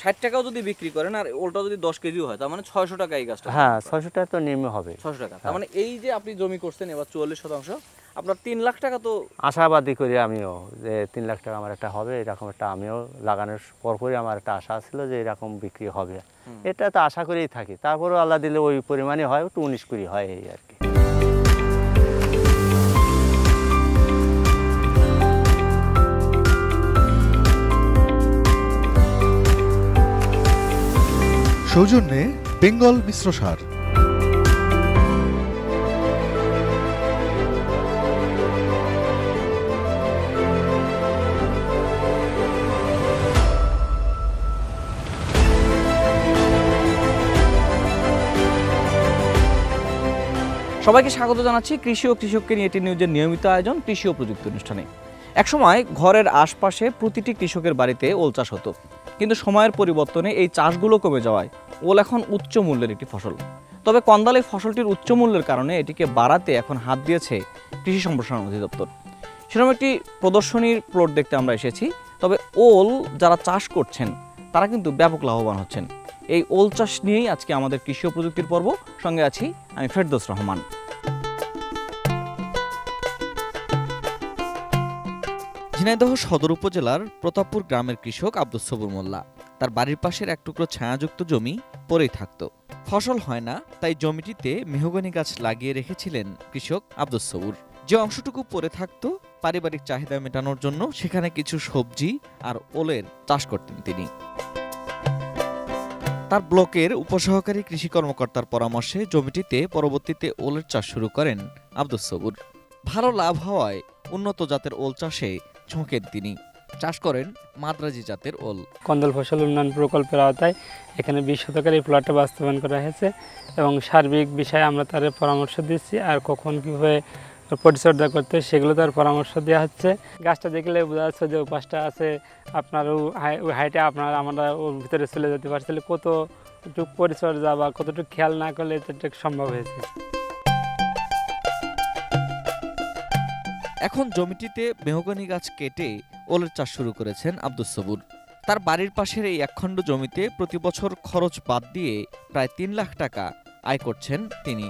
60 টাকাও যদি বিক্রি করেন আর ওলটা যদি 10 কেজিও হয় তার মানে 600 টাকা এই গাছটা। হ্যাঁ 600 টাকা তো নিম্ন হবে। 600 টাকা, তার মানে এই যে আপনি জমি করছেন এবার 44%, আপনার 3 লাখ টাকা তো আশাবাদী করি আমিও যে 3 লাখ টাকা আমার একটা হবে, এরকম একটা আমিও লাগানোর পরপরই আমার একটা আশা ছিল যে এরকম বিক্রি হবে। এটা তো আশা করেই থাকি, তারপরেও আল্লাহ দিলে ওই পরিমাণে হয়, একটু 19-20 হয় এই আর কি। সৌজন্যে বেঙ্গল মিশ্র সার। সবাইকে স্বাগত জানাচ্ছি কৃষি ও কৃষককে নিয়ে এটি নিউজের নিয়মিত আয়োজন কৃষি ও প্রযুক্তি অনুষ্ঠানে। একসময় ঘরের আশপাশে প্রতিটি কৃষকের বাড়িতে ওল চাষ হতো, কিন্তু সময়ের পরিবর্তনে এই চাষগুলো কমে যাওয়ায় ওল এখন উচ্চ মূল্যের একটি ফসল। তবে কন্দাল এই ফসলটির উচ্চ মূল্যের কারণে এটিকে বাড়াতে এখন হাত দিয়েছে কৃষি সম্প্রসারণ অধিদপ্তর। সেরকম একটি প্রদর্শনীর প্লট দেখতে আমরা এসেছি। তবে ওল যারা চাষ করছেন তারা কিন্তু ব্যাপক লাভবান হচ্ছেন। এই ওল চাষ নিয়েই আজকে আমাদের কৃষি ও প্রযুক্তির পর্ব। সঙ্গে আছি আমি ফেরদৌস রহমান। ঝিনাইদহ সদর উপজেলার প্রতাপপুর গ্রামের কৃষক আব্দুস সবুর মোল্লা। তার বাড়ির পাশের এক টুকরো ছায়াযুক্ত জমি পড়েই থাকত, ফসল হয় না, তাই জমিটিতে মেহগনি গাছ লাগিয়ে রেখেছিলেন কৃষক আব্দুস সবুর। যে অংশটুকু পড়ে থাকত পারিবারিক চাহিদা মেটানোর জন্য সেখানে কিছু সবজি আর ওলের চাষ করতেন তিনি। তার ব্লকের উপসহকারী কৃষি কর্মকর্তার পরামর্শে জমিটিতে পরবর্তীতে ওলের চাষ শুরু করেন আব্দুস সবুর। ভালো লাভ হওয়ায় উন্নত জাতের ওল চাষে ঝোঁকেন তিনি। চাষ করেন মাদ্রাজি জাতের ওল। কন্দাল ফসল উন্নয়ন প্রকল্পের আওতায় এখানে 20 শতকের এই প্লটটা বাস্তবায়ন করা হয়েছে এবং সার্বিক বিষয়ে আমরা তার পরামর্শ দিচ্ছি, আর কখন কীভাবে পরিচর্যা করতে সেগুলো তার পরামর্শ দেওয়া হচ্ছে। গাছটা দেখলে বোঝা যাচ্ছে যে উপাসটা আছে আপনার ওই হাইটে আমরা ওর ভিতরে চলে যেতে পারছি, কতটুকু পরিচর্যা বা কতটুকু খেয়াল না করলে এটা সম্ভব হয়েছে। এখন জমিটিতে মেহগনি গাছ কেটে ওলের চাষ শুরু করেছেন আব্দুস সবুর। তার বাড়ির পাশের এই একখণ্ড জমিতে প্রতি বছর খরচ বাদ দিয়ে প্রায় 3 লাখ টাকা আয় করছেন তিনি।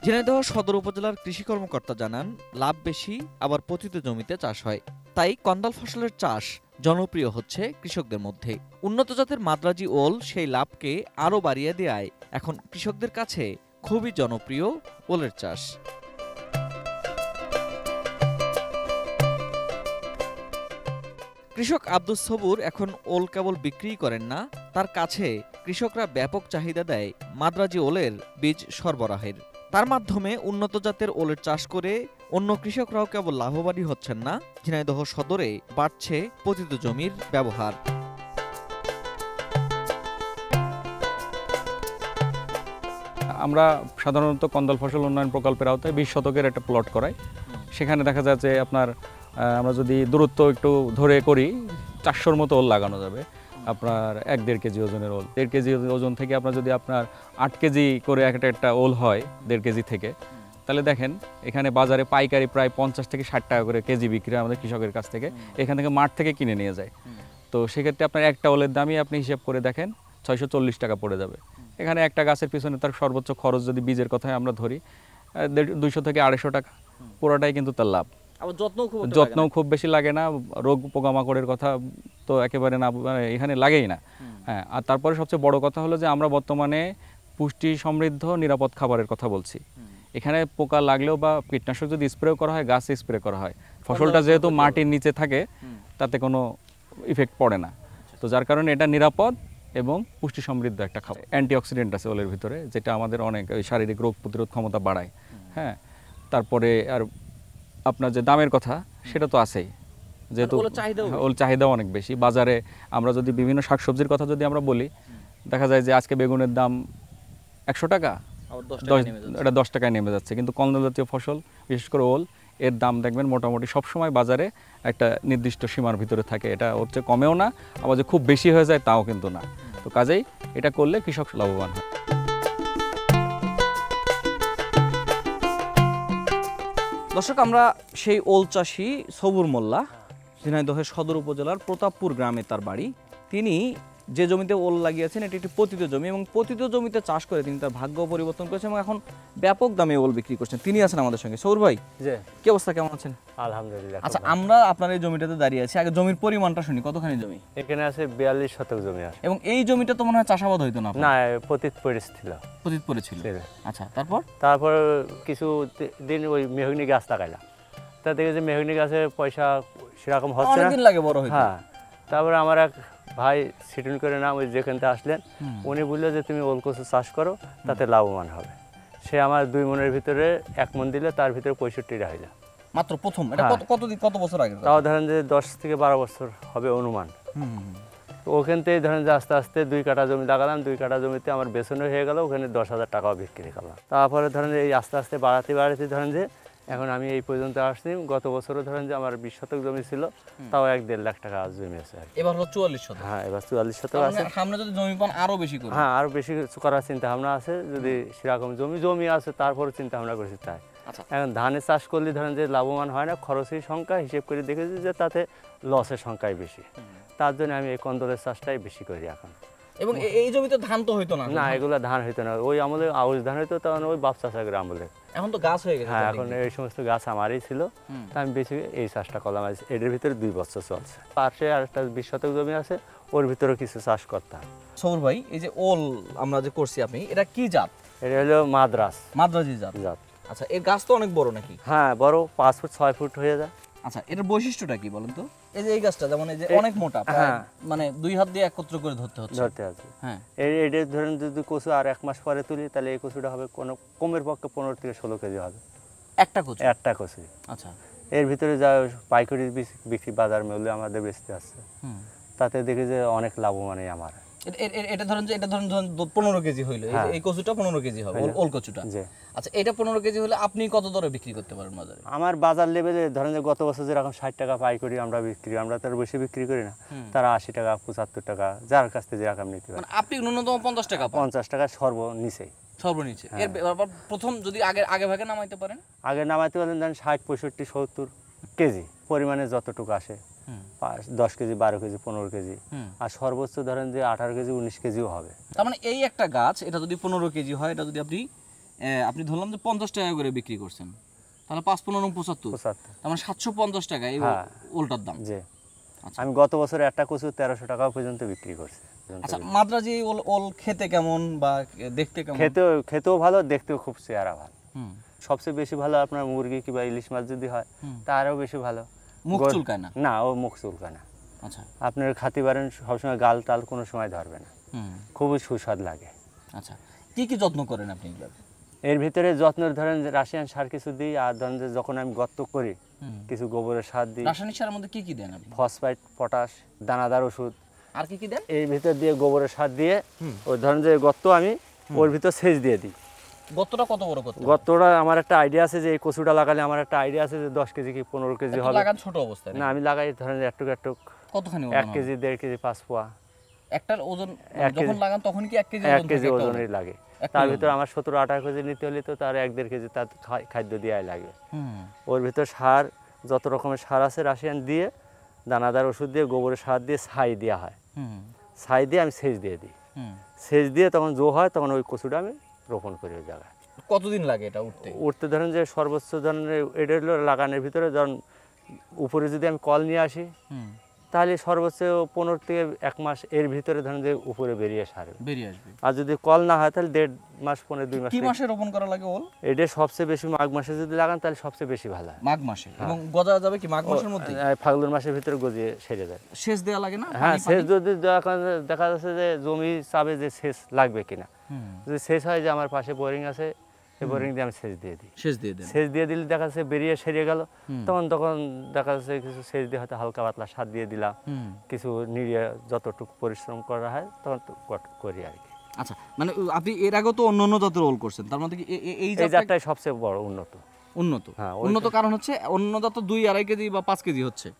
ঝিনাইদহ সদর উপজেলার কৃষি কর্মকর্তা জানান, লাভ বেশি, আবার পতিত জমিতে চাষ হয়, তাই কন্দাল ফসলের চাষ জনপ্রিয় হচ্ছে কৃষকদের মধ্যে। উন্নত জাতের মাদ্রাজি ওল সেই লাভকে আরও বাড়িয়ে দেয় এখন কৃষকদের কাছে খুবই জনপ্রিয় ওলের চাষ। কৃষক আব্দুস সবুর এখন ওল কেবল বিক্রি করেন না, তার কাছে কৃষকরা ব্যাপক চাহিদা দেয় মাদ্রাজি ওলের বীজ সরবরাহের। তার মাধ্যমে উন্নত জাতের ওলের চাষ করে অন্য কৃষকরাও কেবল লাভবানই হচ্ছেন না, ঝিনাইদহ সদরে বাড়ছে পতিত জমির ব্যবহার। আমরা সাধারণত কন্দাল ফসল উন্নয়ন প্রকল্পের আওতায় 20 শতকের একটা প্লট করাই। সেখানে দেখা যাচ্ছে আপনার আমরা যদি দূরত্ব একটু ধরে করি 400-র মতো ওল লাগানো যাবে। আপনার 1-1.5 কেজি ওজনের ওল, 1.5 কেজি ওজন থেকে আপনার যদি আপনার 8 কেজি করে একটা ওল হয় 1.5 কেজি থেকে, তাহলে দেখেন এখানে বাজারে পাইকারি প্রায় 50 থেকে 60 টাকা করে কেজি বিক্রি আমাদের কৃষকের কাছ থেকে, এখান থেকে মাঠ থেকে কিনে নিয়ে যায়। তো সেক্ষেত্রে আপনার একটা ওলের দামই আপনি হিসেব করে দেখেন 640 টাকা পড়ে যাবে। এখানে একটা গাছের পিছনে তার সর্বোচ্চ খরচ যদি বীজের কথাই আমরা ধরি 200 থেকে 250 টাকা, পুরোটাই কিন্তু তার লাভ। যত্নও খুব বেশি লাগে না, রোগ পোকামাকড়ের কথা তো একেবারে না, এখানে লাগেই না। হ্যাঁ, আর তারপরে সবচেয়ে বড় কথা হলো যে আমরা বর্তমানে পুষ্টি সমৃদ্ধ নিরাপদ খাবারের কথা বলছি। এখানে পোকা লাগলেও বা কীটনাশক যদি স্প্রে করা হয়, গাছে স্প্রে করা হয়, ফসলটা যেহেতু মাটির নিচে থাকে তাতে কোনো ইফেক্ট পড়ে না। তো যার কারণে এটা নিরাপদ এবং পুষ্টি সমৃদ্ধ একটা খাবার। অ্যান্টিঅক্সিডেন্ট আছে ওলের ভিতরে, যেটা আমাদের অনেক শারীরিক রোগ প্রতিরোধ ক্ষমতা বাড়ায়। হ্যাঁ, তারপরে আর আপনার যে দামের কথা সেটা তো আছেই, যেহেতু ওল চাহিদাও অনেক বেশি বাজারে। আমরা যদি বিভিন্ন শাকসবজির কথা যদি আমরা বলি, দেখা যায় যে আজকে বেগুনের দাম 100 টাকা, এটা 10 টাকায় নেমে যাচ্ছে, কিন্তু কন্দাল জাতীয় ফসল বিশেষ করে ওল এর দাম দেখবেন মোটামুটি সবসময় বাজারে একটা নির্দিষ্ট সীমার ভিতরে থাকে। এটা হচ্ছে কমেও না, আবার যে খুব বেশি হয়ে যায় তাও কিন্তু না। তো কাজেই এটা করলে কৃষক লাভবান হয়। দর্শক, আমরা সেই ওল চাষি সবুর মোল্লা, ঝিনাইদহের সদর উপজেলার প্রতাপপুর গ্রামে তার বাড়ি। তিনি যে জমিতে ওল লাগিয়েছেন এটি একটি পতিত জমি এবং পতিত জমিতে চাষ করে তিনি তার ভাগ্য পরিবর্তন করেছেন এবং এখন ব্যাপক দামে ওল বিক্রি করছেন। তিনি আছেন আমাদের সঙ্গে। সৌর ভাই, যে কি অবস্থা, কেমন আছেন? আলহামদুলিল্লাহ। আচ্ছা, আমরা আপনার এই জমিটাতে দাঁড়িয়ে আছি। আগে জমির পরিমাণটা শুনি, কতখানি জমি? এখানে আছে 42 শতক জমি আছে। এবং এই জমিটা তো মনে হয় চাষাবাদ হইতো না? না, পতিত পড়েছিল। পতিত পড়েছিল। আচ্ছা, তারপর কিছু দিন ওই মেহগনি গাছ লাগাইলাম। তা দেখে যে মেহগনি গাছের পয়সা সেরকম হচ্ছে না। অনেকদিন লাগে বড় হইতে। হ্যাঁ, তারপরে আমার এক ভাই সিটুন করে নাম ওই যেখান থেকে আসলেন, উনি বললো যে তুমি ওল কচু চাষ করো, তাতে লাভবান হবে। সে আমার 2 মনের ভিতরে 1 মন দিলে তার ভিতরে 65 হইল মাত্র প্রথম। এটা কত বছর আগে? তাও ধরেন যে 10 থেকে 12 বছর হবে অনুমান। তো ওখান থেকে ধরেন যে আস্তে আস্তে 2 কাঠা জমি লাগালাম। 2 কাঠা জমিতে আমার বেতন হয়ে গেল, ওখানে 10,000 টাকাও বিক্রি করলাম। তারপরে ধরেন এই আস্তে আস্তে বাড়াতে ধরেন যে এখন আমি এই পর্যন্ত আসছি। গত বছরও ধরেন যে আমার 20 শতক জমি ছিল, তাও 1-1.5 লাখ টাকা জমি আছে। এবার হলো 44 শতক। হ্যাঁ, এবার 44 শতক আছে। সামনে যদি জমি পান আরো বেশি করব। হ্যাঁ, আরো বেশি করার চিন্তা ভাবনা আছে। যদি সেরকম জমি আছে, তারপরে চিন্তা ভাবনা করেছি তাই। আচ্ছা, এখন ধানের চাষ করলে ধরেন যে লাভবান হয় না, খরচের সংখ্যা হিসেব করে দেখেছি যে তাতে লসের সংখ্যাই বেশি। তার জন্য আমি এই কন্দলের চাষটাই বেশি করি এখন। এবং এই জমিতে ধান তো হইতো না? না, এগুলো ধান হইতো না। ওই আমলে আউশ ধান হইতো, তখন ওই বাপ চাষাগের আমলে। এখন তো গাছ হয়ে গেছে। হ্যাঁ, এখন এই সমস্ত গাছ আমারই ছিল। তা আমি বেশি এই চাষটা করলাম। এটার ভিতরে 2 বছর চলছে। পাশে আরেকটা 20 শতক জমি আছে, ওর ভিতরে কিছু চাষ করতাম। সৌর ভাই, এই যে ওল আমরা যে করছি, আপনি এটা কি জাত? এটা হলো মাদ্রাজি জাত। আচ্ছা, এর গাছ তো অনেক বড় নাকি? হ্যাঁ, বড়, 5 ফুট 6 ফুট হয়ে যায়। আচ্ছা, এটার বৈশিষ্ট্যটা কি বলেন তো? এই যে এই গাছটা যেমন এই যে অনেক মোটা, হ্যাঁ, মানে 2 হাত দিয়ে একত্র করে ধরতে হচ্ছে। হ্যাঁ, এটা ধরেন যদি কচু আর 1 মাস পরে তুলি, তাহলে এই কচুটা হবে কোনো কমের পক্ষে 15 থেকে 16 কেজি হবে একটা কচু। আচ্ছা, এর ভিতরে যা পাইকারি বিক্রি বাজার মূল্যে আমাদের বেচতে আসছে, তাতে দেখি যে অনেক লাভবান আমার। এটা ধরেন 15 কেজি হইলো, এই কচুটা 15 কেজি হবে, ওল কচুটা। আচ্ছা, এটা 15 কেজি হলে আপনি কত দরে বিক্রি করতে পারেন বাজারে? আমার বাজার লেভেলে ধরেন যে গত বছর যেরকম 60 টাকা পাইকারি আমরা তার বেশি বিক্রি করি না। তারা 80 টাকা 75 টাকা যার কাছ থেকে যেরকম নিতে পারে। মানে আপনি ন্যূনতম 50 টাকা পান? 50 টাকা সর্বনিচে। এর প্রথম যদি আগে ভাগে নামাইতে পারেন? আগে নামাইতে পারেন ধরেন 60 65 70 কেজি পরিমাণে যতটুকু আসে, 10 কেজি 12 কেজি 15 কেজি, আর সর্বোচ্চ ধরেন যে 18 কেজি 19 কেজিও হবে। তার মানে এই একটা গাছ, এটা যদি 15 কেজি হয়, এটা যদি আপনি ধরলাম যে 50 টাকা করে বিক্রি করছেন, তাহলে 5 15 75, তার মানে 750 টাকা এই ওলটার দাম। আমি গত বছর একটা কচু 1300 টাকা পর্যন্ত বিক্রি করছি। আচ্ছা, মাদ্রাজি ওল খেতে কেমন বা দেখতে কেমন? খেতেও ভালো, দেখতেও খুব চেহারা ভালো। সবচেয়ে বেশি ভালো আপনার মুরগি কিংবা ইলিশ মাছ যদি হয়, তারও বেশি ভালো। মুখ চুলকায় না? না, ও মুখ চুলকায় না। আচ্ছা, আপনার খাতি পারেন, সবসময় গাল টাল কোনো সময় ধরবে না, খুবই সুস্বাদ লাগে। আচ্ছা, কি কি যত্ন করেন আপনি? এর ভিতরে যত্ন ধরেন যে রাসায়নিক সার কিছু দিই, আর ধরেন যে যখন আমি গর্ত করি কিছু গোবরের সার দিই। রাসায়নিক সারের মধ্যে কি কি দেন আপনি? ফসফেট, পটাশ, দানাদার ওষুধ। আর কি কি দেন? এই ভিতর দিয়ে গোবরের সার দিয়ে ওই ধরেন যে গর্ত আমি ওর ভিতর সেচ দিয়ে দিই। গর্তটা কত বড় করতে? গর্তটা আমার একটা আইডিয়া আছে যে এই কচুটা লাগালে আমার একটা আইডিয়া আছে যে 10 কেজি কি 15 কেজি হবে। লাগান ছোট অবস্থায়? না, আমি লাগাই ধরেন একটু কতখানি? 1 কেজি 1.5 কেজি 5 পোয়া। একটার ওজন যখন লাগান তখন কি 1 কেজি ওজনের লাগে? তার ভিতর আমার 17-18 কেজি নিতে হলে তো তার 1-1.5 কেজি তার খাদ্য দেওয়াই লাগে। ওর ভিতর সার, যত রকমের সার আছে রাসায়নিক দিয়ে, দানাদার ওষুধ দিয়ে, গোবরের সার দিয়ে ছাই দেওয়া হয়। ছাই দিয়ে আমি সেচ দিয়ে দিই। সেচ দিয়ে তখন জো হয়, তখন ওই কচুটা আমি রোপণ করি ওই জায়গায়। কতদিন লাগে এটা উঠতে? ধরেন যে সর্বোচ্চ ধরনের এটা হলো লাগানোর ভিতরে ধরুন উপরে যদি আমি কল নিয়ে আসি, তাহলে সর্বোচ্চ 15 থেকে 1 মাস এর ভিতরে ধরেন যে উপরে বেরিয়ে আসবে। আর যদি কল না হয় তাহলে 1.5 মাস 15-2 মাস। কি মাসে রোপণ করা লাগে ওল? এটা সবচেয়ে বেশি মাঘ মাসে যদি লাগান তাহলে সবচেয়ে বেশি ভালো হয়। মাঘ মাসে? এবং গজা যাবে কি মাঘ মাসের মধ্যে? ফাল্গুন মাসের ভিতরে গজিয়ে সেরে যায়। সেচ দেওয়া লাগে না? হ্যাঁ, সেচ যদি দেখা যাচ্ছে যে জমি চাবে যে সেচ লাগবে কিনা, যদি সেচ হয় যে আমার পাশে বোরিং আছে, এই বোরিং দিয়ে আমি সেচ দিয়ে দিই। সেচ দিয়ে দিলে দেখা যাচ্ছে বেরিয়ে সেরে গেল, তখন দেখা যাচ্ছে কিছু সেচ দিয়ে হয়তো হালকা পাতলা সার দিয়ে দিলাম, কিছু নিড়িয়ে যতটুকু পরিশ্রম করা হয় তখন করি আর কি। আচ্ছা, মানে আপনি এর আগেও তো অন্য জাতের ওল করছেন, তার মধ্যে কি এই জাতটাই সবচেয়ে বড় উন্নত? হ্যাঁ, উন্নত কারণ হচ্ছে অন্য জাত 2-2.5 কেজি বা 5 কেজি হচ্ছে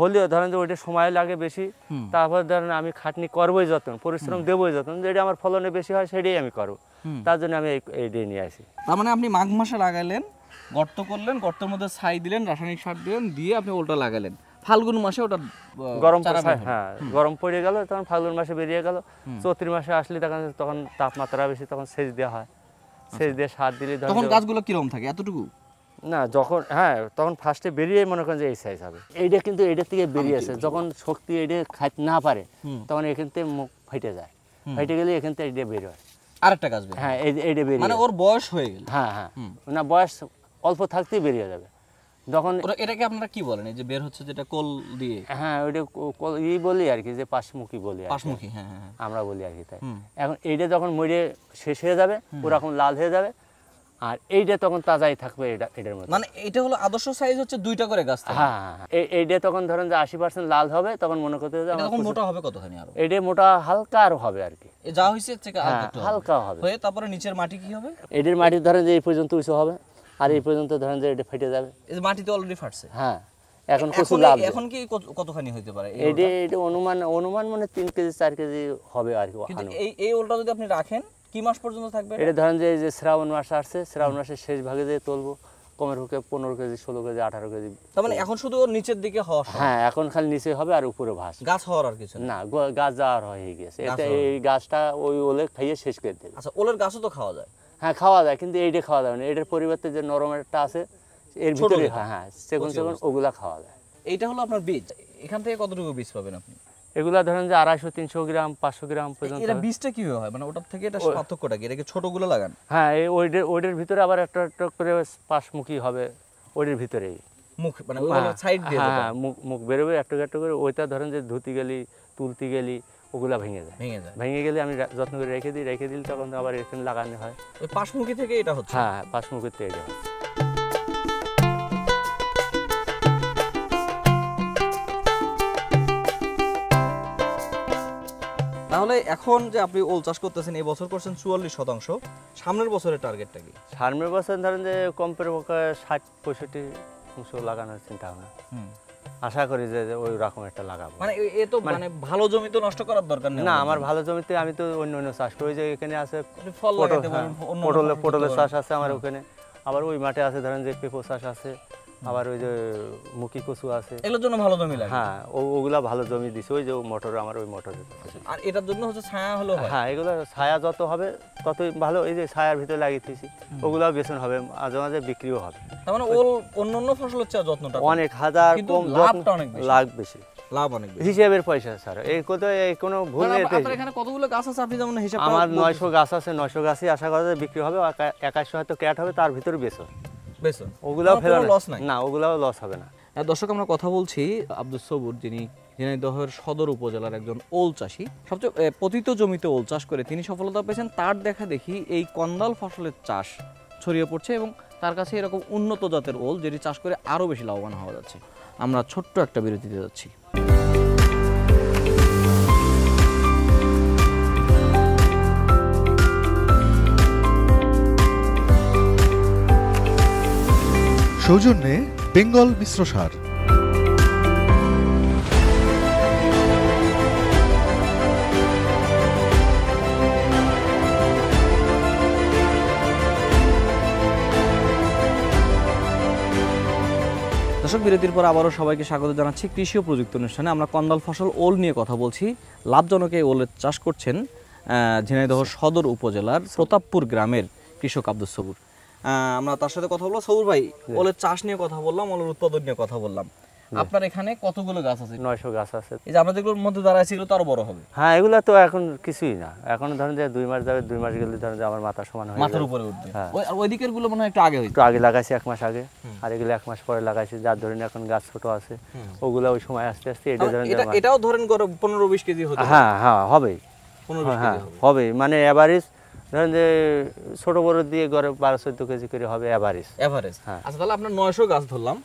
হলেও ধরেন যে ওইটা সময় লাগে বেশি। তারপর ধরেন আমি খাটনি করবোই যত্ন, পরিশ্রম দেবোই যত্ন, যেটা আমার ফলনে বেশি হয় সেটাই আমি করবো। তার জন্য আমি এইটাই নিয়ে আসি। তার মানে আপনি মাঘ মাসে লাগাইলেন, গর্ত করলেন, গর্তের মধ্যে ছাই দিলেন, রাসায়নিক সার দিলেন, দিয়ে আপনি ওলটা লাগালেন। ফাল্গুন মাসে ওটা গরম চারা পড়ছে, বের হবে। হ্যাঁ গরম পড়ে গেল তখন ফাল্গুন মাসে বেরিয়ে গেল। চৈত্র মাসে আসলে তখন তাপমাত্রা বেশি, তখন সেচ দেওয়া হয়। সেচ দিয়ে সার দিলে তখন গাছগুলো কিরকম থাকে এতটুকু? না যখন তখন ফার্স্টে বেরিয়ে মনে করেন যে এই সাইজ হবে। এইটা কিন্তু এটার থেকে বেরিয়ে আসে, যখন শক্তি এটা খাইতে না পারে তখন এখান থেকে মুখ ফেটে যায়, ফেটে গেলে এখান থেকে এটা বেরোয়। আরেকটা গাছ বের হবে। হ্যাঁ এইটা বেরিয়ে, মানে ওর বয়স হয়ে গেল। হ্যাঁ না বয়স অল্প থাকতেই বেরিয়ে যাবে যখন। এটাকে আপনারা কি বলেন, এই যে বের হচ্ছে যেটা কোল দিয়ে? হ্যাঁ ওইটা বলি আর কি, যে পাশমুখী বলি আর কি। পাশমুখী, হ্যাঁ হ্যাঁ। আমরা বলি আর কি তাই। এখন এইটা যখন মরে শেষ হয়ে যাবে, ওরকম লাল হয়ে যাবে, আর এইটা তখন তাজাই থাকবে এটার মধ্যে। মানে এটা হলো আদর্শ সাইজ হচ্ছে 2টা করে গাছ থাকে। হ্যাঁ এইটা তখন ধরেন যে 80% লাল হবে, তখন মনে করতে হবে এটা তখন মোটা হবে কতখানি আরো? এইটা মোটা হালকা আর হবে আর কি, এ যা হইছে এর থেকে আর হ্যাঁ, একটু হালকা হবে। হয়ে তারপরে নিচের মাটি কি হবে? এটার মাটি ধরেন যে এই পর্যন্ত উঁচু হবে, আর এই পর্যন্ত ধরেন যে এটা ফেটে যাবে। এই যে মাটিতে অলরেডি ফাটছে। হ্যাঁ এখন কিছু লাভ। এখন কি কতখানি হইতে পারে এটা অনুমান মানে 3 কেজি 4 কেজি হবে আর কি। কিন্তু এই ওলটা যদি আপনি রাখেন কি মাস পর্যন্ত থাকবে? এটা ধরেন যে এই যে শ্রাবণ মাস আসছে, শ্রাবণ মাসের শেষ ভাগে দিয়ে তুলবো, কমের হোকে 15 কেজি 16 কেজি 18 কেজি। তার মানে এখন শুধু ওর নিচের দিকে হওয়া হ্যাঁ এখন খালি নিচে হবে আর উপরে ভাস, গাছ হওয়ার আর কিছু না গাছ যাওয়ার হয়ে গেছে। এতে এই গাছটা ওই ওলে খাইয়ে শেষ করে দেবে। আচ্ছা, ওলের গাছও তো খাওয়া যায়? হ্যাঁ খাওয়া যায়, কিন্তু এইটা খাওয়া যাবে না। এটার পরিবর্তে যে নরম একটা আছে এর ভিতরে, হ্যাঁ সেগুন ওগুলা খাওয়া যায়। এইটা হলো আপনার বীজ। এখান থেকে কতটুকু বীজ পাবেন আপনি? এগুলা ধরেন যে 250-300 গ্রাম 500 গ্রাম পর্যন্ত। এটা বীজটা কিভাবে হয়, মানে ওটার থেকে এটা পার্থক্যটা কি? এটাকে ছোটগুলো লাগান? হ্যাঁ এই ওইটার ভিতরে আবার একটা করে পাশমুখী হবে ওইটার ভিতরেই মুখ, মানে ওগুলো সাইড দিয়ে যেটা হ্যাঁ মুখ বেরোবে একটা করে। ওইটা ধরেন যে ধুতি গেলি তুলতে গেলি ওগুলা ভেঙে যায়, ভেঙে গেলে আমি যত্ন করে রেখে দিই তখন আবার এখানে লাগানো হয়। ওই পাশমুখী থেকে এটা হচ্ছে? হ্যাঁ পাশমুখীর থেকে এটা হচ্ছে। তাহলে এখন যে আপনি ওল চাষ করতেছেন, এই বছর করছেন 44%, সামনের বছরের টার্গেটটা কি? সামনের বছর ধরেন যে কম্পের পক্ষে 60-65 লাগানোর চিন্তা ভাবনা। আশা করি যে ওই রকম একটা লাগাবো। মানে এ তো মানে ভালো জমি তো নষ্ট করার দরকার নেই। না আমার ভালো জমিতে আমি তো অন্য চাষ করি, যে এখানে আছে ফল লাগাতে পারেন, পটলের চাষ আছে আমার ওখানে, আবার ওই মাঠে আছে ধরেন যে পেঁপো চাষ আছে, আবার ওই যে মুখী কচু আছে। এগুলোর জন্য ভালো জমি লাগে? হ্যাঁ ওগুলা ভালো জমি দিছে, ওই যে মোটর আমার ওই মোটরে। আর এটার জন্য হচ্ছে ছায়া হলো? হ্যাঁ এগুলো ছায়া যত হবে ততই ভালো। এই যে ছায়ার ভিতরে লাগিয়েছি ওগুলাও বেতন হবে, মাঝে মাঝে বিক্রিও হবে। তার মানে ওল অন্যান্য ফসলের চেয়ে যত্নটা অনেক হাজার কম, লাভটা অনেক বেশি। লাভ বেশি, লাভ অনেক বেশি হিসেবের পয়সা স্যার। এই কোনো ভুল নেই। আপনার এখানে কতগুলো গাছ আছে আপনি যেমন হিসাব? আমার 900 গাছ আছে, 900 গাছই আশা করা যায় বিক্রি হবে। 2100 হয়তো ক্যাট হবে, তার ভিতরে বেচন। ওগুলাও ফেলা লস নাই? না ওগুলাও লস হবে না। দর্শক আমরা কথা বলছি আব্দুস সবুর, যিনি ঝিনাইদহের সদর উপজেলার একজন ওল চাষি। সবচেয়ে পতিত জমিতে ওল চাষ করে তিনি সফলতা পেয়েছেন। তার দেখা দেখি এই কন্দাল ফসলের চাষ ছড়িয়ে পড়ছে এবং তার কাছে এরকম উন্নত জাতের ওল যেটি চাষ করে আরও বেশি লাভবান হওয়া যাচ্ছে। আমরা ছোট্ট একটা বিরতিতে যাচ্ছি। সৌজন্যে বেঙ্গল মিশ্র সার। দর্শক বিরতির পর আবারও সবাইকে স্বাগত জানাচ্ছি কৃষি ও প্রযুক্তি অনুষ্ঠানে। আমরা কন্দাল ফসল ওল নিয়ে কথা বলছি। লাভজনক এই ওলের চাষ করছেন ঝিনাইদহ সদর উপজেলার প্রতাপপুর গ্রামের কৃষক আব্দুস সবুর। আমরা তার সাথে কথা বলবো। সবুর ভাই, ওলের চাষ নিয়ে কথা বললাম, ওলের উৎপাদন নিয়ে কথা বললাম। আপনার এখানে কতগুলো গাছ আছে? 900 গাছ আছে। এই যে আমরা যেগুলোর মধ্যে দাঁড়াইছি এগুলো তো আরো বড় হবে? হ্যাঁ এগুলা তো এখন কিছুই না, এখন ধরেন যে 2 মাস যাবে, 2 মাস গেলে ধরেন যে আমার মাথা সমান হয়ে মাথার উপরে উঠবে। আর ওই দিকের গুলো মনে হয় একটু আগে হইতো? একটু আগে লাগাইছি 1 মাস আগে, আর এগুলো 1 মাস পরে লাগাইছি। যার ধরেন এখন গাছ ছোট আছে ওগুলা ওই সময় আস্তে আস্তে এটা ধরেন এটাও ধরেন 15-20 কেজি হতে? হ্যাঁ হ্যাঁ হবে, 15-20 হ্যাঁ হবে, মানে এভারেজ ধরেন যে ছোট বড় দিয়ে গড়ে 12-14 কেজি করে হবে এভারেজ। হ্যাঁ। আচ্ছা তাহলে আপনার 900 গাছ ধরলাম,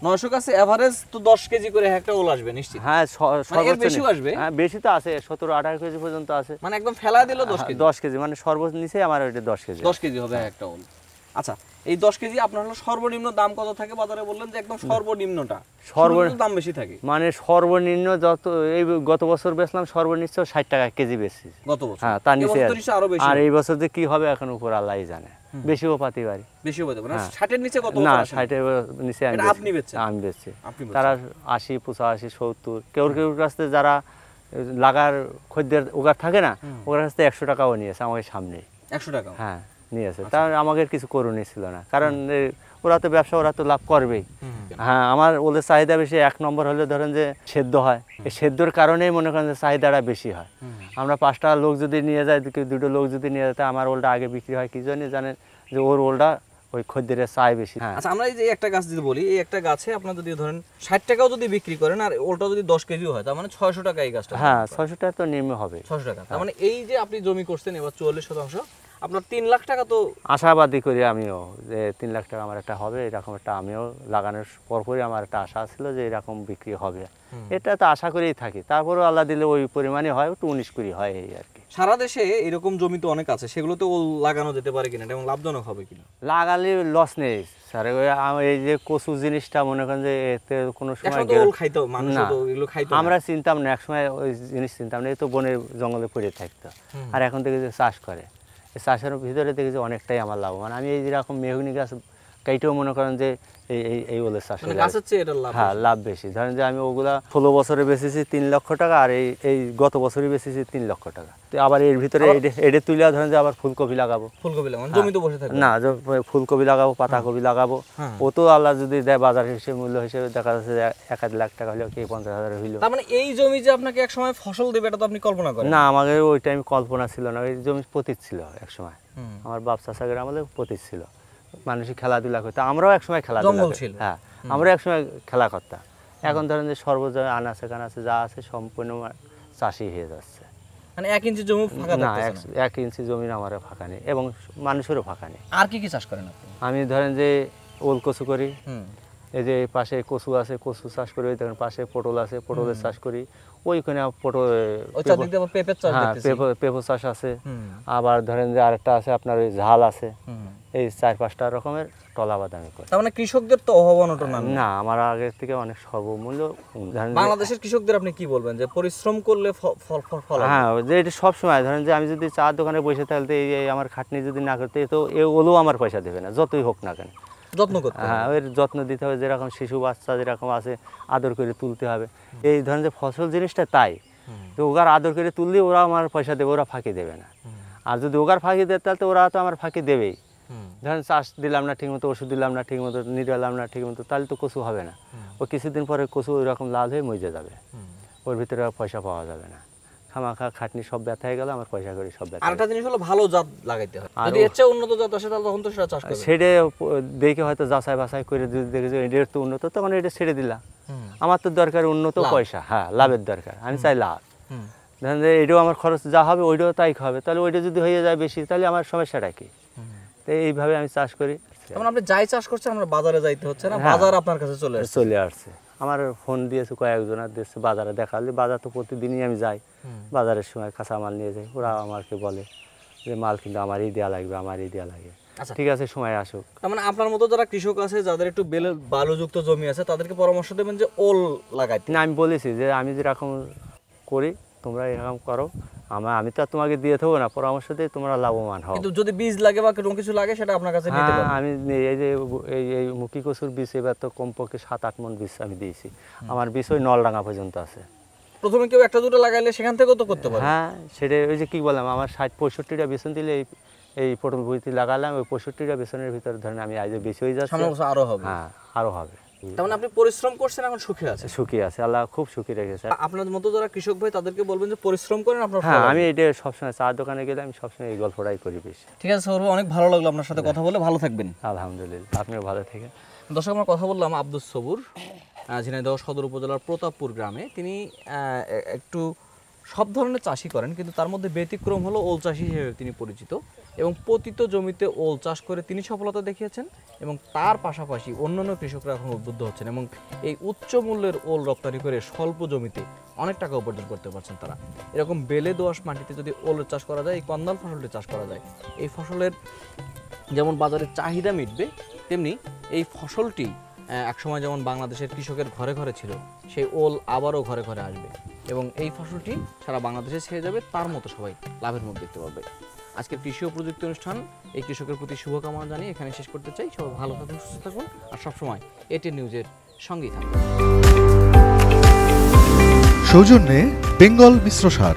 900 গাছে এভারেজ তো 10 কেজি করে একটা ওল আসবে নিশ্চিত? হ্যাঁ সর্বোচ্চ বেশি আসবে? হ্যাঁ বেশি তো আছে, 17-18 কেজি পর্যন্ত আছে। মানে একদম ফেলা দিল 10 কেজি? 10 কেজি মানে সর্বোচ্চ নিচে আমার ওইটা 10 কেজি। 10 কেজি হবে একটা ওল। আচ্ছা এই 10 কেজি আপনার হলো সর্বনিম্ন দাম কত থাকে বাজারে? বললেন যে একদম সর্বনিম্নটা, সর্বনিম্ন দাম বেশি থাকে? মানে সর্বনিম্ন যত এই গত বছর বেচলাম সর্বনিম্ন 60 টাকা কেজি বেচছি গত বছর। হ্যাঁ তার নিচে আরো বেশি। আর এই বছর যে কি হবে এখন উপর আল্লাহই জানে। বেশিও পাতি পারি। বেশি হতে পারে হ্যাঁ। 60 এর নিচে কত না, ওলচা আসে? 60-এর নিচে আমি এটা বেচি। আপনি বেচছেন? আমি বেচছি। আপনি বেচছেন। তারা 80, 85, 70, কেউ কাছ থেকে যারা লাগার খদ্দের ওগার থাকে না, ওগার কাছ থেকে 100 টাকাও নিয়েছে আমাকে সামনে। 100 টাকা। হ্যাঁ, নিয়েছে। তার আমাকে কিছু করণীয় ছিল না, কারণ ওরা তো ব্যবসা, ওরা তো লাভ করবেই। হ্যাঁ, আমার ওদের চাহিদা বেশি। 1 নম্বর হলে ধরেন যে সেদ্ধ হয়, এই সেদ্ধর কারণেই মনে করেন যে চাহিদাটা বেশি হয়। আমরা 5টা লোক যদি নিয়ে যাই, 2টো লোক যদি নিয়ে যায়, আমার ওলটা আগে বিক্রি হয়। কি জন্য জানেন? যে ওর ওলটা ওই খদ্দেরের চাই বেশি। হ্যাঁ, আচ্ছা, আমরা এই যে একটা গাছ যদি বলি, এই একটা গাছে আপনার যদি ধরেন 60 টাকাও যদি বিক্রি করেন আর ওলটা যদি 10 কেজিও হয়, তার মানে 600 টাকা এই গাছটা। হ্যাঁ, 600 টাকা তো নিম্ন হবে। 600 টাকা। তার মানে এই যে আপনি জমি করছেন এবার 44%, আপনার 3 লাখ টাকা তো আশাবাদী করি আমিও যে 3 লাখ টাকা আমার একটা হবে, এরকম একটা আমিও লাগানোর পরপরই আমার একটা আশা ছিল যে এরকম বিক্রি হবে। এটা তো আশা করেই থাকি। তারপরেও আল্লাহ দিলে ওই পরিমাণে হয়, একটু 19-20 হয় এই আর কি। সারা দেশে এরকম জমি তো অনেক আছে, সেগুলোতে ওল লাগানো যেতে পারে কিনা এবং লাভজনক হবে কিনা? লাগালে লস নেই স্যার। এই যে কচু জিনিসটা মনে করেন যে এতে কোনো সময় একসময় তো ওল খাইতো মানুষ, না, তো এগুলো খাইতো না। আমরা চিন্তাম না, একসময় ওই জিনিস চিন্তাম না, এই তো বনের জঙ্গলে পড়ে থাকতো। আর এখন থেকে যে চাষ করে, এই চাষের ভিতরে দেখেছি অনেকটাই আমার লাভবান। আমি এই যেরকম মেহগনি গাছ কাইটেও মনে করেন যে এই ওলের চাষ, মানে গাছের চেয়ে এটা লাভ। হ্যাঁ, লাভ বেশি। ধরেন যে আমি ওগুলা 16 বছরে বেচেছি 3 লক্ষ টাকা, আর এই গত বছরই বেচেছি 3 লক্ষ টাকা। তো আবার এর ভিতরে এডে তুলে ধরেন যে আবার ফুলকপি লাগাবো। ফুলকপি লাগানো জমি তো বসে থাকবে না, ফুলকপি লাগাবো, পাতাকপি লাগাবো। ও তো আল্লাহ যদি দেয় বাজার হিসেবে, মূল্য হিসেবে দেখা যাচ্ছে 1-1.5 লাখ টাকা হলেও কি 50,000 হইলো। তার মানে এই জমি যে আপনাকে এক সময় ফসল দেবে এটা তো আপনি কল্পনা করেন না, আমাদের ওই টাইম কল্পনা ছিল না। ওই জমি পতিত ছিল এক সময়। আমার বাপ চাচাদের আমাদের পতিত ছিল, মানুষই খেলাধুলা করতো, আমরাও একসময় খেলাধুলা জঙ্গল করতাম। ছিল। হ্যাঁ, আমরা একসময় খেলা করতাম। এখন ধরেন যে সর্বজয় আনাচে কানাচে যা আছে সম্পূর্ণ চাষি হয়ে যাচ্ছে। মানে 1 ইঞ্চি জমি ফাঁকা না, থাকতেছে না। 1 ইঞ্চি জমির আমারও ফাঁকা নেই এবং মানুষেরও ফাঁকা নেই। আর কি কি চাষ করেন আপনি? আমি ধরেন যে ওল কচু করি, হুম। এই যে এই পাশে কচু আছে, কচু চাষ করি। ওই দেখেন পাশে পটল আছে, পটলের চাষ করি। ওইখানে পটল, ওই চারদিক দিয়ে আবার পেঁপের চাষ হ্যাঁ, দেখতেছি। পেঁপো চাষ আছে। হুম। আবার ধরেন যে আরেকটা আছে আপনার ওই ঝাল আছে। হুম। এই 4-5টা রকমের টলা বাদামি করি। তার মানে কৃষকদের তো অভাব অনটন না। না, আমার আগের থেকে অনেক সর্বমূল্য ধরেন যে- বাংলাদেশের কৃষকদের আপনি কি বলবেন যে পরিশ্রম করলে ফল হবে? হ্যাঁ, যে এটা সবসময় ধরেন যে আমি যদি চার দোকানে বসে থাকতে এই আমার খাটনি যদি না করতে, তো ওলেও আমার পয়সা দেবে না, যতই হোক না কেন। যত্ন করতে হবে। হ্যাঁ, ওর যত্ন দিতে হবে, যেরকম শিশু বাচ্চা যেরকম আছে আদর করে তুলতে হবে। এই ধরেন যে ফসল জিনিসটা তাই, তো ওগার আদর করে তুললে ওরা আমার পয়সা দেবে, ওরা ফাঁকি দেবে না। আর যদি ওগার ফাঁকি দেয় তাহলে তো ওরা তো আমার ফাঁকি দেবেই। ধরেন চাষ দিলাম না ঠিকমতো, ওষুধ দিলাম না ঠিকমতো, নিরালাম না ঠিকমতো, তাহলে তো কচু হবে না। ও কিছুদিন পরে কচু ওই রকম লাল হয়ে মজে যাবে, ওর ভিতরে আর পয়সা পাওয়া যাবে না। খামাখা খাটনি সব ব্যথা হয়ে গেল, আমার পয়সা করে সব ব্যথা। আরেকটা জিনিস হলো ভালো জাত লাগাইতে হয়। যদি এর চেয়ে উন্নত জাত আসে তাহলে তখন তো সেটা চাষ করবে। সেটা দেখে হয়তো যাচাই বাছাই করে যদি দেখেছি এটার তো উন্নত, তখন এটা ছেড়ে দিলাম। আমার তো দরকার উন্নত পয়সা, হ্যাঁ, লাভের দরকার, আমি চাই লাভ। ধরেন যে এটাও আমার খরচ যা হবে ওইটাও তাই হবে, তাহলে ওইটা যদি হয়ে যায় বেশি তাহলে আমার সমস্যাটা কি? তো এইভাবে আমি চাষ করি। যেমন আপনি যাই চাষ করছেন, আমরা বাজারে যাইতে হচ্ছে না, হ্যাঁ। বাজার আপনার কাছে চলে আসছে। চলে আসছে, আমার ফোন দিয়েছে কয়েকজনের দিয়েছে, বাজারে দেখালে। বাজার তো প্রতিদিনই আমি যাই, বাজারের সময় কাঁচামাল নিয়ে যাই। ওরা আমাকে বলে যে মাল কিন্তু আমারই দেওয়া লাগবে, আমারই দেওয়া লাগে। আচ্ছা। ঠিক আছে, সময় আসুক। তার মানে আপনার মতো যারা কৃষক আছে, যাদের একটু বালুযুক্ত জমি আছে, তাদেরকে পরামর্শ দেবেন যে ওল লাগাইতে। না, আমি বলেছি যে আমি যেরকম করি তোমরা এরকম করো, আমি তো আর তোমাকে দিয়ে থাকবো না, পরামর্শ দিয়ে তোমরা লাভবান হও। কিন্তু যদি বীজ লাগে বা কোনো কিছু লাগে সেটা আপনার কাছে নিতে হ্যাঁ, পারবেন। আমি এই যে এই মুখী কচুর বীজ এবার তো কমপক্ষে 7-8 মণ বীজ আমি দিয়েছি। আমার বীজ ওই নলডাঙ্গা পর্যন্ত আছে। প্রথমে কেউ একটা দুটো লাগাইলে সেখান থেকেও তো করতে পারে। হ্যাঁ, সেটা ওই যে কি বললাম, আমার 60-65টা বেসন দিলে এই পটল বইতে লাগালাম, ওই 65টা বেসনের ভিতরে ধরেন আমি আজ বেশি হয়ে যাচ্ছে। সামনে বছর আরো হবে। হ্যাঁ, আরো হবে। তার মানে আপনি পরিশ্রম করছেন, এখন সুখী আছে। সুখী আছে, আল্লাহ খুব সুখী রেখেছে। আপনার মতো যারা কৃষক ভাই তাদেরকে বলবেন যে পরিশ্রম করেন, আপনার ফল হ্যাঁ, হবে। আমি এটা সবসময় চার দোকানে গেলে আমি সবসময় এই গল্পটাই করি বেশি। ঠিক আছে সৌরভ, অনেক ভালো লাগলো আপনার সাথে কথা বলে। ভালো থাকবেন। আলহামদুলিল্লাহ, আপনিও ভালো থেকে। দর্শক, আমরা কথা বললাম আব্দুস সবুর, ঝিনাইদহ সদর উপজেলার প্রতাপপুর গ্রামে। তিনি একটু সব ধরনের চাষই করেন, কিন্তু তার মধ্যে ব্যতিক্রম হলো ওল চাষি হিসেবে তিনি পরিচিত। এবং পতিত জমিতে ওল চাষ করে তিনি সফলতা দেখিয়েছেন, এবং তার পাশাপাশি অন্যান্য কৃষকরা এখন উদ্বুদ্ধ হচ্ছেন এবং এই উচ্চ মূল্যের ওল রপ্তানি করে স্বল্প জমিতে অনেক টাকা উপার্জন করতে পারছেন তারা। এরকম বেলে দোআঁশ মাটিতে যদি ওলের চাষ করা যায়, এই কন্দাল ফসলটি চাষ করা যায়, এই ফসলের যেমন বাজারে চাহিদা মিটবে, তেমনি এই ফসলটি একসময় যেমন বাংলাদেশের কৃষকের ঘরে ঘরে ছিল, সেই ওল আবারও ঘরে ঘরে আসবে এবং এই ফসলটি সারা বাংলাদেশে ছেয়ে যাবে, তার মতো সবাই লাভের মুখ দেখতে পাবে। আজকের কৃষি ও প্রযুক্তি অনুষ্ঠান এই কৃষকের প্রতি শুভকামনা জানিয়ে এখানে শেষ করতে চাই। সবাই ভালো থাকুন, সুস্থ থাকুন, আর সবসময় এটিএন নিউজের সঙ্গেই থাকুন। সৌজন্যে বেঙ্গল মিশ্র সার।